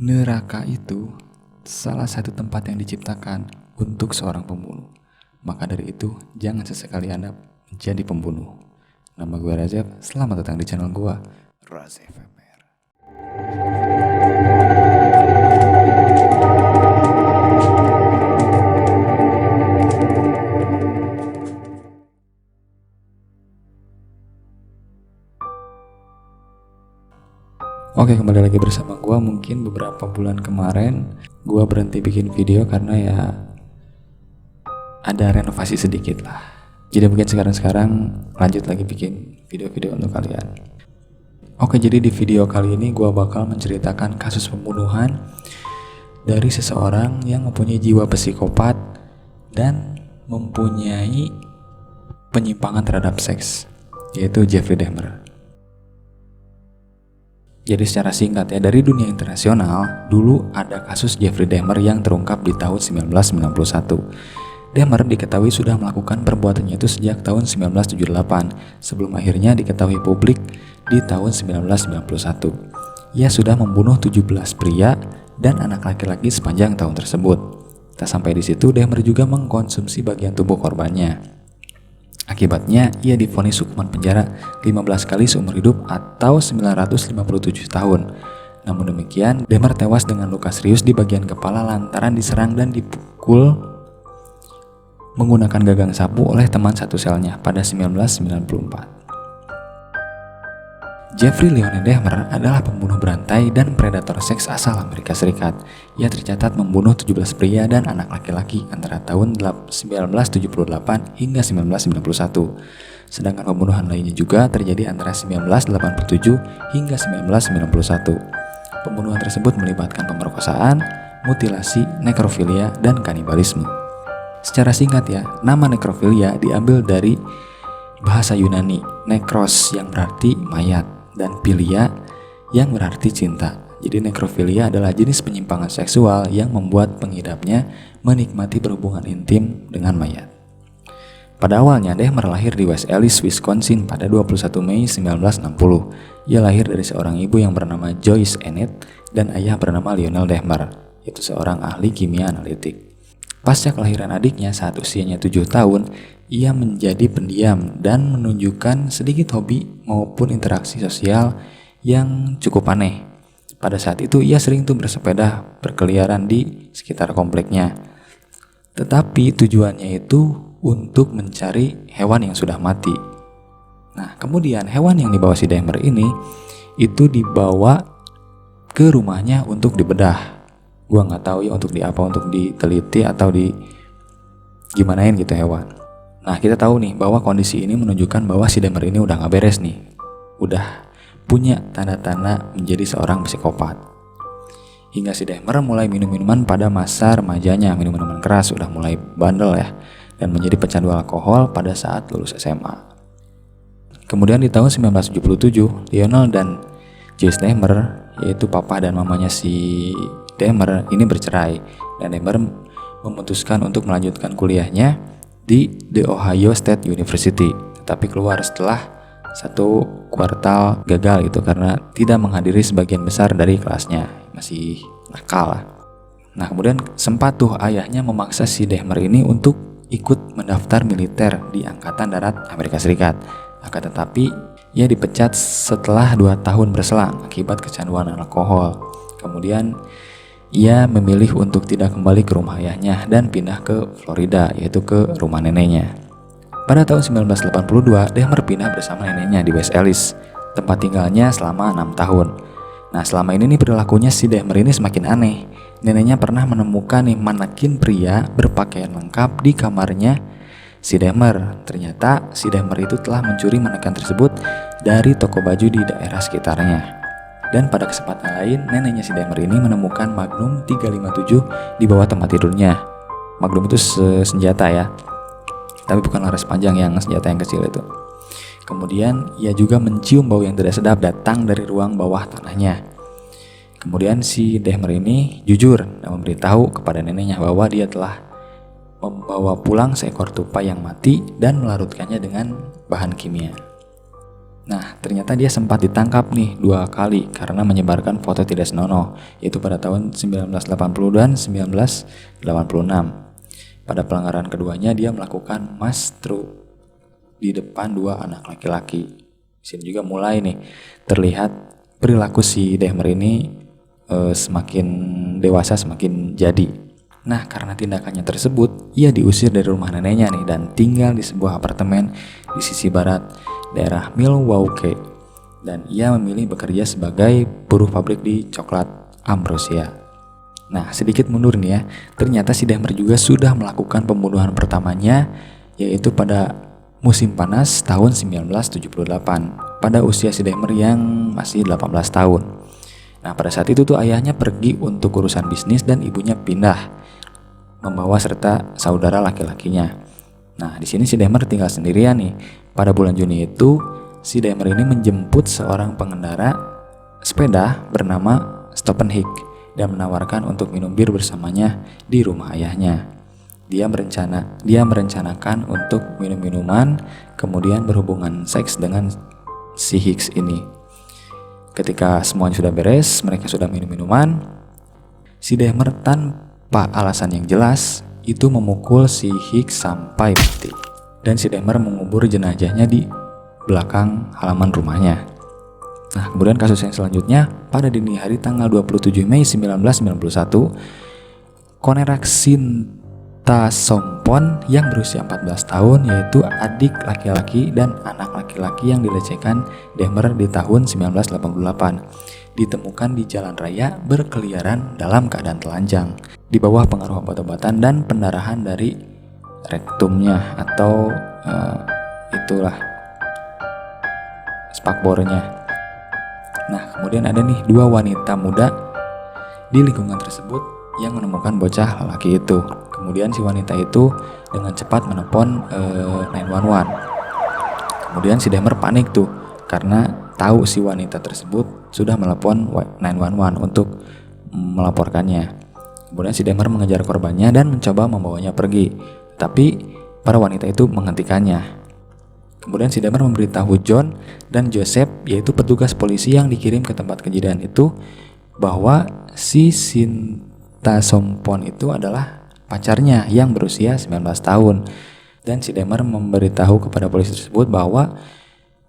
Neraka itu salah satu tempat yang diciptakan untuk seorang pembunuh. Maka dari itu, jangan sesekali Anda menjadi pembunuh. Nama gue Razef, selamat datang di channel gue, Razef FMR. Oke, kembali lagi bersama gue. Mungkin beberapa bulan kemarin gue berhenti bikin video karena ya ada renovasi sedikit lah. Jadi mungkin sekarang lanjut lagi bikin video-video untuk kalian. Oke, jadi di video kali ini gue bakal menceritakan kasus pembunuhan dari seseorang yang mempunyai jiwa psikopat dan mempunyai penyimpangan terhadap seks, yaitu Jeffrey Dahmer. Jadi secara singkat ya, dari dunia internasional, dulu ada kasus Jeffrey Dahmer yang terungkap di tahun 1991. Dahmer diketahui sudah melakukan perbuatannya itu sejak tahun 1978, sebelum akhirnya diketahui publik di tahun 1991. Ia sudah membunuh 17 pria dan anak laki-laki sepanjang tahun tersebut. Tak sampai di situ, Dahmer juga mengkonsumsi bagian tubuh korbannya. Akibatnya, ia divonis hukuman penjara 15 kali seumur hidup atau 957 tahun. Namun demikian, Dahmer tewas dengan luka serius di bagian kepala lantaran diserang dan dipukul menggunakan gagang sapu oleh teman satu selnya pada 1994. Jeffrey Leone Dahmer adalah pembunuh berantai dan predator seks asal Amerika Serikat. Ia tercatat membunuh 17 pria dan anak laki-laki antara tahun 1978 hingga 1991. Sedangkan pembunuhan lainnya juga terjadi antara 1987 hingga 1991. Pembunuhan tersebut melibatkan pemerkosaan, mutilasi, nekrofilia, dan kanibalisme. Secara singkat ya, nama nekrofilia diambil dari bahasa Yunani, nekros yang berarti mayat, dan philia yang berarti cinta. Jadi nekrofilia adalah jenis penyimpangan seksual yang membuat pengidapnya menikmati berhubungan intim dengan mayat. Pada awalnya Dahmer lahir di West Allis, Wisconsin pada 21 Mei 1960. Ia lahir dari seorang ibu yang bernama Joyce Enid dan ayah bernama Lionel Dahmer, yaitu seorang ahli kimia analitik. Pasca kelahiran adiknya saat usianya 7 tahun, ia menjadi pendiam dan menunjukkan sedikit hobi maupun interaksi sosial yang cukup aneh. Pada saat itu ia sering bersepeda berkeliaran di sekitar kompleknya. Tetapi tujuannya itu untuk mencari hewan yang sudah mati. Nah, kemudian hewan yang dibawa si Dahmer ini itu dibawa ke rumahnya untuk dibedah. Gua nggak tahu ya untuk untuk diteliti atau di gimanain gitu hewan. Nah, kita tahu nih bahwa kondisi ini menunjukkan bahwa si Dahmer ini udah nggak beres nih, udah punya tanda-tanda menjadi seorang psikopat. Hingga si Dahmer mulai minum minuman pada masa remajanya, minum minuman keras, udah mulai bandel ya, dan menjadi pecandu alkohol pada saat lulus SMA. Kemudian di tahun 1977, Lionel dan Joyce Dahmer, yaitu papa dan mamanya si Dahmer ini bercerai, dan Dahmer memutuskan untuk melanjutkan kuliahnya di The Ohio State University, tetapi keluar setelah 1 kuartal gagal gitu karena tidak menghadiri sebagian besar dari kelasnya, masih nakal lah. Nah, kemudian sempat tuh ayahnya memaksa si Dahmer ini untuk ikut mendaftar militer di Angkatan Darat Amerika Serikat. Akan tetapi ia dipecat setelah 2 tahun berselang akibat kecanduan alkohol. Kemudian ia memilih untuk tidak kembali ke rumah ayahnya dan pindah ke Florida, yaitu ke rumah neneknya. Pada tahun 1982, Dahmer pindah bersama neneknya di West Allis, tempat tinggalnya selama 6 tahun. Nah, selama ini perilakunya si Dahmer ini semakin aneh. Neneknya pernah menemukan manekin pria berpakaian lengkap di kamarnya si Dahmer. Ternyata si Dahmer itu telah mencuri manekin tersebut dari toko baju di daerah sekitarnya. Dan pada kesempatan lain, neneknya si Dahmer ini menemukan Magnum 357 di bawah tempat tidurnya. Magnum itu senjata ya, tapi bukan laras panjang, yang senjata yang kecil itu. Kemudian ia juga mencium bau yang tidak sedap datang dari ruang bawah tanahnya. Kemudian si Dahmer ini jujur dan memberitahu kepada neneknya bahwa dia telah membawa pulang seekor tupai yang mati dan melarutkannya dengan bahan kimia. Nah, ternyata dia sempat ditangkap nih 2 kali karena menyebarkan foto tidak senonoh, yaitu pada tahun 1980 dan 1986. Pada pelanggaran keduanya dia melakukan mastru di depan 2 anak laki-laki. Di sini juga mulai nih terlihat perilaku si Dahmer ini semakin dewasa semakin jadi. Nah, karena tindakannya tersebut, ia diusir dari rumah neneknya nih dan tinggal di sebuah apartemen di sisi barat daerah Milwaukee, dan ia memilih bekerja sebagai buruh pabrik di coklat Ambrosia. Nah, sedikit mundur nih ya, ternyata si Dahmer juga sudah melakukan pembunuhan pertamanya, yaitu pada musim panas tahun 1978 pada usia si Dahmer yang masih 18 tahun. Nah, pada saat itu tuh ayahnya pergi untuk urusan bisnis dan ibunya pindah membawa serta saudara laki-lakinya. Nah, di sini si Dahmer tinggal sendirian nih. Pada bulan Juni itu, si Dahmer ini menjemput seorang pengendara sepeda bernama Stephen Hick dan menawarkan untuk minum bir bersamanya di rumah ayahnya. Dia merencanakan untuk minum minuman, kemudian berhubungan seks dengan si Hicks ini. Ketika semuanya sudah beres, mereka sudah minum minuman, si Dahmer tanpa alasan yang jelas itu memukul si Hicks sampai mati. Dan si Dahmer mengubur jenazahnya di belakang halaman rumahnya. Nah, kemudian kasus yang selanjutnya, pada dini hari tanggal 27 Mei 1991, Konerak Sinta Sompon yang berusia 14 tahun, yaitu adik laki-laki dan anak laki-laki yang dilecehkan Dahmer di tahun 1988, ditemukan di jalan raya berkeliaran dalam keadaan telanjang di bawah pengaruh obat-obatan dan pendarahan dari rektumnya atau itulah spakbornya. Nah, kemudian ada nih 2 wanita muda di lingkungan tersebut yang menemukan bocah lelaki itu. Kemudian si wanita itu dengan cepat menelpon 911. Kemudian si Dahmer panik tuh karena tahu si wanita tersebut sudah menelepon 911 untuk melaporkannya. Kemudian si Dahmer mengejar korbannya dan mencoba membawanya pergi. Tapi para wanita itu menghentikannya. Kemudian si Dahmer memberitahu John dan Joseph, yaitu petugas polisi yang dikirim ke tempat kejadian itu, bahwa si Sinta Sompon itu adalah pacarnya yang berusia 19 tahun. Dan si Dahmer memberitahu kepada polisi tersebut bahwa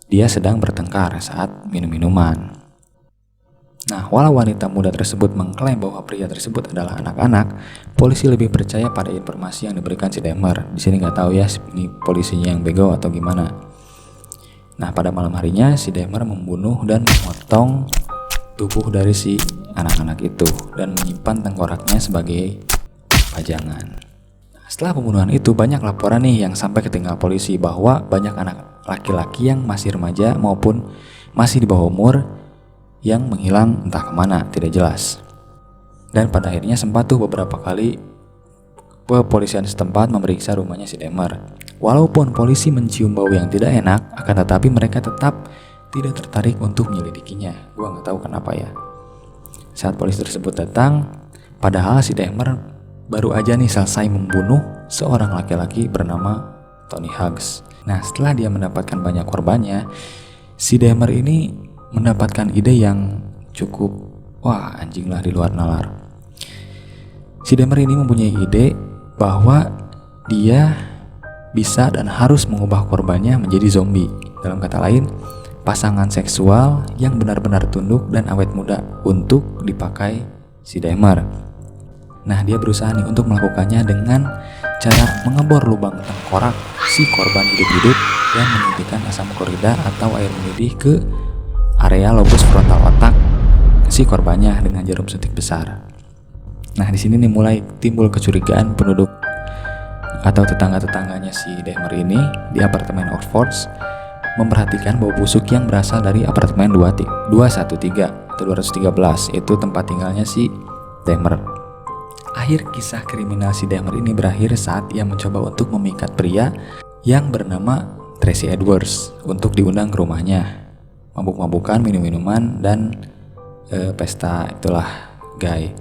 dia sedang bertengkar saat minum minuman. Nah, walau wanita muda tersebut mengklaim bahwa pria tersebut adalah anak-anak, polisi lebih percaya pada informasi yang diberikan si Dahmer. Di sini nggak tahu ya, ini polisinya yang bego atau gimana. Nah, pada malam harinya si Dahmer membunuh dan memotong tubuh dari si anak-anak itu dan menyimpan tengkoraknya sebagai pajangan. Setelah pembunuhan itu, banyak laporan nih yang sampai ke telinga polisi bahwa banyak anak laki-laki yang masih remaja maupun masih di bawah umur yang menghilang entah kemana, tidak jelas. Dan pada akhirnya sempat tuh beberapa kali kepolisian setempat memeriksa rumahnya si Dahmer. Walaupun polisi mencium bau yang tidak enak, akan tetapi mereka tetap tidak tertarik untuk menyelidikinya. Gua nggak tahu kenapa ya. Saat polisi tersebut datang, padahal si Dahmer baru aja nih selesai membunuh seorang laki-laki bernama Tony Hughes. Nah, setelah dia mendapatkan banyak korbannya, si Dahmer ini mendapatkan ide yang cukup anjing lah di luar nalar. Si Dahmer ini mempunyai ide bahwa dia bisa dan harus mengubah korbannya menjadi zombie. Dalam kata lain, pasangan seksual yang benar-benar tunduk dan awet muda untuk dipakai si Dahmer. Nah, dia berusaha nih untuk melakukannya dengan cara mengebor lubang tengkorak si korban hidup-hidup dan menyuntikkan asam klorida atau air mendidih ke area lobus frontal otak si korbannya dengan jarum suntik besar. Nah, di sini nih mulai timbul kecurigaan penduduk atau tetangga-tetangganya si Dahmer ini di apartemen Oxford memperhatikan bau busuk yang berasal dari apartemen 213 atau 213, itu tempat tinggalnya si Dahmer. Akhir kisah kriminal si Dahmer ini berakhir saat ia mencoba untuk memikat pria yang bernama Tracy Edwards untuk diundang ke rumahnya, mabuk-mabukan, minum-minuman, dan pesta itulah gay.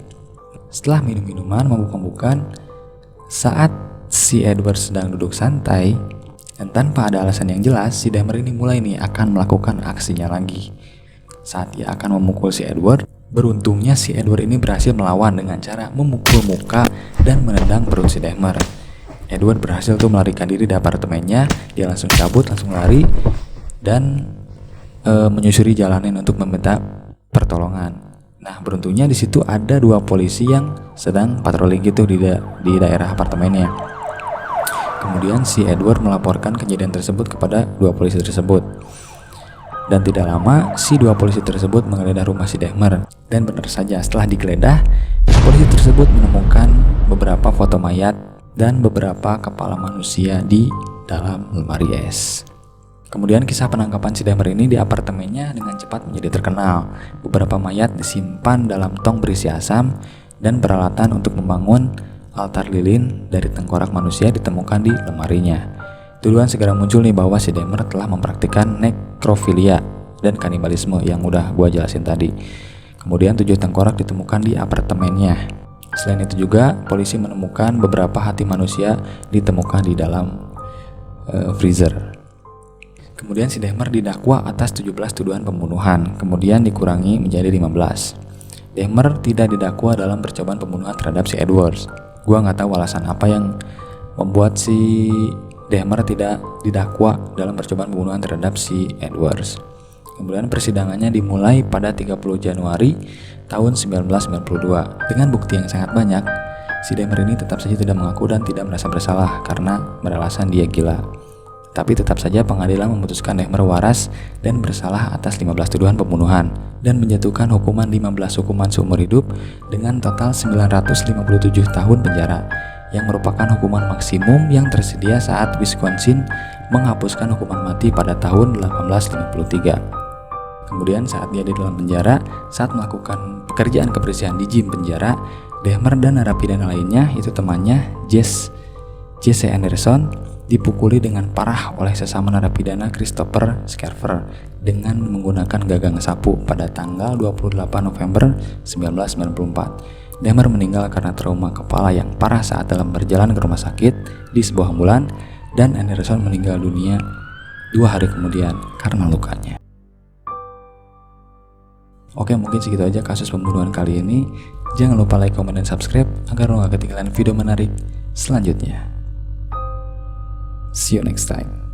Setelah minum-minuman, mabuk-mabukan, saat si Edwards sedang duduk santai, Dan tanpa ada alasan yang jelas, si Dahmer ini mulai nih akan melakukan aksinya lagi. Saat ia akan memukul si Edward, beruntungnya si Edward ini berhasil melawan dengan cara memukul muka dan menendang perut si Dahmer. Edward berhasil tuh melarikan diri dari apartemennya, dia langsung cabut, langsung lari, dan menyusuri jalanan untuk meminta pertolongan. Nah, beruntungnya di situ ada 2 polisi yang sedang patroli gitu di daerah apartemennya. Kemudian si Edward melaporkan kejadian tersebut kepada 2 polisi tersebut. Dan tidak lama, si 2 polisi tersebut menggeledah rumah si Dahmer. Dan benar saja, setelah digeledah, polisi tersebut menemukan beberapa foto mayat dan beberapa kepala manusia di dalam lemari es. Kemudian kisah penangkapan si Dahmer ini di apartemennya dengan cepat menjadi terkenal. Beberapa mayat disimpan dalam tong berisi asam dan peralatan untuk membangun altar lilin dari tengkorak manusia ditemukan di lemarinya. Tuduhan segera muncul nih bahwa si Dahmer telah mempraktikkan nekrofilia dan kanibalisme yang udah gua jelasin tadi. Kemudian 7 tengkorak ditemukan di apartemennya. Selain itu juga polisi menemukan beberapa hati manusia ditemukan di dalam freezer. Kemudian si Dahmer didakwa atas 17 tuduhan pembunuhan, kemudian dikurangi menjadi 15. Dahmer tidak didakwa dalam percobaan pembunuhan terhadap si Edwards. Gua nggak tahu alasan apa yang membuat si Dahmer tidak didakwa dalam percobaan pembunuhan terhadap si Edwards. Kemudian persidangannya dimulai pada 30 Januari tahun 1992. Dengan bukti yang sangat banyak, si Dahmer ini tetap saja tidak mengaku dan tidak merasa bersalah karena beralasan dia gila. Tapi tetap saja pengadilan memutuskan Dahmer waras dan bersalah atas 15 tuduhan pembunuhan dan menjatuhkan hukuman 15 hukuman seumur hidup dengan total 957 tahun penjara, yang merupakan hukuman maksimum yang tersedia saat Wisconsin menghapuskan hukuman mati pada tahun 1853. Kemudian saat dia di dalam penjara, saat melakukan pekerjaan kebersihan di gym penjara, Dahmer dan narapidana lainnya, itu temannya Jesse Anderson, dipukuli dengan parah oleh sesama narapidana Christopher Scarver dengan menggunakan gagang sapu pada tanggal 28 November 1994. Dahmer meninggal karena trauma kepala yang parah saat dalam berjalan ke rumah sakit di sebuah ambulan, dan Anderson meninggal dunia 2 hari kemudian karena lukanya. Oke, mungkin segitu aja kasus pembunuhan kali ini. Jangan lupa like, comment, dan subscribe agar lo gak ketinggalan video menarik selanjutnya. See you next time.